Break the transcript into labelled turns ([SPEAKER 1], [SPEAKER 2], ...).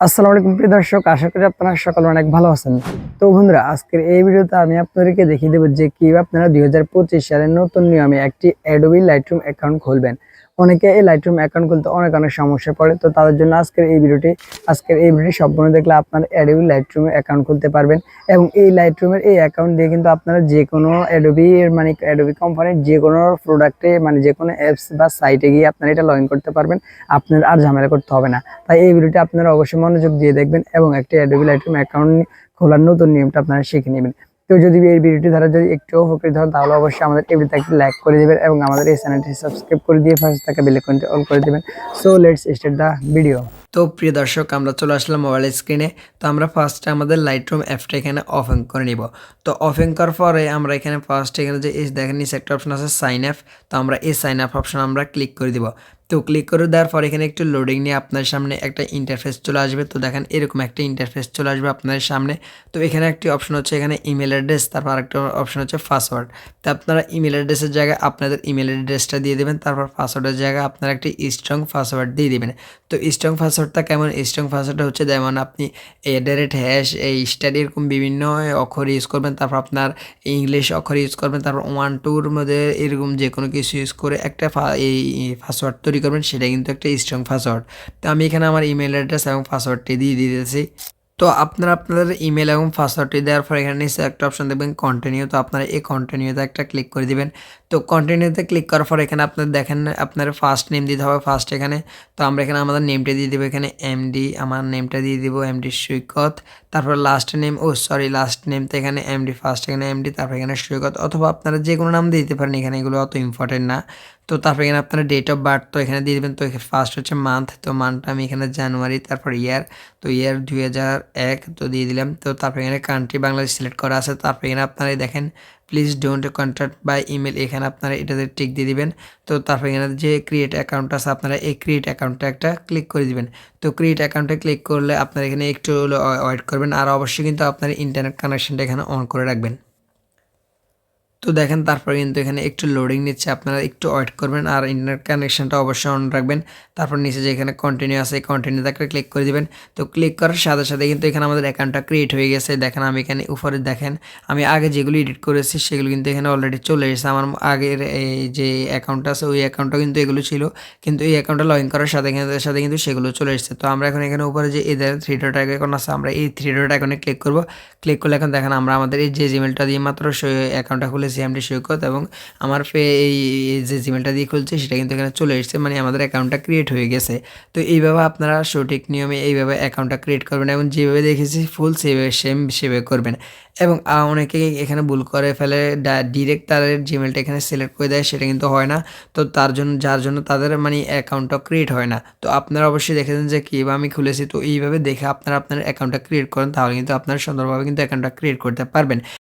[SPEAKER 1] আসসালামু আলাইকুম প্রিয় দর্শক, আশা করি আপনারা সকলে অনেক ভালো আছেন। তো বন্ধুরা, আজকের এই ভিডিওতে আমি আপনাদেরকে দেখিয়ে দেবো যে কিভাবে আপনারা 2025 সালের নতুন নিয়মে একটি অ্যাডোবি লাইটরুম অ্যাকাউন্ট খুলবেন। অনেকে এই লাইটরুম অ্যাকাউন্ট খুলতে অনেক সমস্যা পড়ে, তো তাদের জন্য আজকের এই ভিডিওটি সম্পূর্ণ দেখলে আপনারা অ্যাডোবি লাইটরুমে অ্যাকাউন্ট খুলতে পারবেন। এবং এই লাইটরুমের এই অ্যাকাউন্ট দিয়ে কিন্তু আপনারা যে কোনো অ্যাডোবি কোম্পানির যে কোনো প্রোডাক্টে যে কোনো অ্যাপস বা সাইটে গিয়ে আপনারা এটা লগ ইন করতে পারবেন। আপনার আর ঝামেলা করতে হবে না। তাই এই ভিডিওটি আপনারা অবশ্যই মনোযোগ দিয়ে দেখবেন এবং একটি অ্যাডোবি লাইটরুম অ্যাকাউন্ট খোলার নতুন নিয়মটা আপনারা শিখে নেবেন। তো যদি এই ভিডিওটি দ্বারা একটু উপকৃত হন, তাহলে অবশ্যই আমাদের এই ভিডিওতে একটি লাইক করে দেবেন এবং আমাদের এই চ্যানেলটি সাবস্ক্রাইব করে দিয়ে পাশে থাকা বেল আইকনটি অল করে দেবেন। So let's start the video. তো প্রিয় দর্শক, আমরা চলে আসলাম মোবাইল স্ক্রিনে। তো আমরা ফার্স্টে আমাদের লাইটরুম অ্যাপটা এখানে ওপেন করে নিব। তো ওপেন করার পরে আমরা এখানে এখানে যে দেখেন নিচে একটা অপশন আছে সাইন আপ। তো আমরা এই সাইন আপ অপশন আমরা ক্লিক করে দিব। তো ক্লিক করে দেওয়ার পর এখানে একটু লোডিং নিয়ে আপনার সামনে একটা ইন্টারফেস চলে আসবে। তো দেখেন এরকম একটা ইন্টারফেস চলে আসবে আপনার সামনে। তো এখানে একটি অপশন হচ্ছে এখানে ইমেল অ্যাড্রেস, তারপর আরেকটা অপশন হচ্ছে পাসওয়ার্ড। তো আপনারা ইমেল অ্যাড্রেসের জায়গায় আপনাদের ইমেল অ্যাড্রেসটা দিয়ে দেবেন, তারপর পাসওয়ার্ডের জায়গায় আপনারা একটি স্ট্রং পাসওয়ার্ড দিয়ে দেবেন। তো স্ট্রং পাসওয়ার্ডটা কেমন? স্ট্রং পাসওয়ার্ডটা হচ্ছে যেমন আপনি ডাইরেক্ট হ্যাশ, এই স্টার, এরকম বিভিন্ন অক্ষর ইউজ করবেন, তারপর আপনার ইংলিশ অক্ষর ইউজ করবেন, তারপর 1 2 মধ্যে এরকম যে কোনো কিছু ইউজ করে একটা এই পাসওয়ার্ড তৈরি করবেন, সেটা কিন্তু একটা স্ট্রং পাসওয়ার্ড। তো আমি এখানে আমার ইমেল অ্যাড্রেস এবং পাসওয়ার্ডটি দিয়ে দিতেছি। তো আপনারা আপনাদের ইমেল এবং পাসওয়ার্ডটি দেওয়ার পর এখানে নিচে একটা অপশন দেখবেন কন্টিনিউ। তো আপনারা এই কন্টিনিউতে একটা ক্লিক করে দিবেন। তো কন্টিনিউতে ক্লিক করার পর এখানে আপনার দেখেন আপনার ফার্স্ট নেম দিতে হবে ফার্স্ট এখানে। তো আমরা এখানে আমাদের নেমটা দিয়ে দেবো, এখানে এমডি, আমার নেমটা দিয়ে দিব এমডি সৈকত। তারপর লাস্ট নেম, লাস্ট নেম তো এখানে এমডি ফার্স্ট, এখানে এমডি, তারপর এখানে সৈকত, অথবা আপনারা যে কোনো নাম দিয়ে দিতে পারেন, এখানে এগুলো অত ইম্পর্টেন্ট না। তো তারপর এখানে আপনার ডেট অফ বার্থ তো এখানে দিয়ে দেবেন। তো ফার্স্ট হচ্ছে মান্থ, তো মান্থটা আমি এখানে জানুয়ারি, তারপর ইয়ার, তো ইয়ার 2001 তো দিয়ে দিলাম। তো তারপর এখানে কান্ট্রি বাংলাদেশ সিলেক্ট করা আছে। তারপর এখানে আপনারা দেখেন please don't contact by email, এখানে আপনারা এটাতে টিক দিয়ে দিবেন। তো তারপর এখানে যে ক্রিয়েট অ্যাকাউন্ট আছে আপনারা এই ক্রিয়েট অ্যাকাউন্টটা একটা ক্লিক করে দিবেন। তো ক্রিয়েট অ্যাকাউন্টে ক্লিক করলে আপনারা এখানে একটু ওয়েট করবেন, আর অবশ্যই কিন্তু আপনার ইন্টারনেট কানেকশনটা এখানে অন করে রাখবেন। তো দেখেন তারপর কিন্তু এখানে একটু লোডিং নিচ্ছে, আপনারা একটু ওয়েট করবেন আর ইন্টারনেট কানেকশনটা অবশ্যই অন রাখবেন। তারপর নিচে যে এখানে কন্টিনিউ আছে এই কন্টিনিউতে একটা ক্লিক করে দিবেন। তো ক্লিক করার সাথে সাথে কিন্তু এখানে আমাদের অ্যাকাউন্টটা ক্রিয়েট হয়ে গেছে। দেখেন আমি এখানে উপরে দেখেন আমি আগে যেগুলো এডিট করেছি সেগুলো কিন্তু এখানে অলরেডি চলে এসেছে। আমার আগের এই যে অ্যাকাউন্টটা আছে ওই অ্যাকাউন্টটা কিন্তু এগুলো ছিল, কিন্তু এই অ্যাকাউন্টটা লগ ইন করার সাথে কিন্তু সেগুলো চলে এসেছে। তো আমরা এখন এখানে উপরে যে এদের 3 ডট আইকন আছে, আমরা এই 3 ডট আইকনে ক্লিক করব। ক্লিক করলে এখন দেখেন আমরা আমাদের এই যে জিমেলটা দিয়ে মাত্র অ্যাকাউন্টটা খুলেছি এমডি সৈকত, এবং আমার এই যে জিমেলটা দিয়ে খুলছে সেটা কিন্তু এখানে চলে এসেছে, মানে আমাদের অ্যাকাউন্টটা ক্রিয়েট হয়ে গেছে। তো এইভাবে আপনারা সঠিক নিয়মে এইভাবে অ্যাকাউন্টটা ক্রিয়েট করবেন এবং যেভাবে দেখেছি ফুল সেভাবে করবেন। এবং অনেকে এখানে ভুল করে ফেলে, ডিরেক্ট তাদের জিমেলটা এখানে সিলেক্ট করে দেয়, সেটা কিন্তু হয় না। তো যার জন্য তাদের মানে অ্যাকাউন্টটা ক্রিয়েট হয় না। তো আপনারা অবশ্যই দেখেছেন যে কীভাবে আমি খুলেছি, তো এইভাবে দেখে আপনারা আপনার অ্যাকাউন্টটা ক্রিয়েট করেন, তাহলে কিন্তু আপনারা সুন্দরভাবে কিন্তু অ্যাকাউন্টটা ক্রিয়েট করতে পারবেন।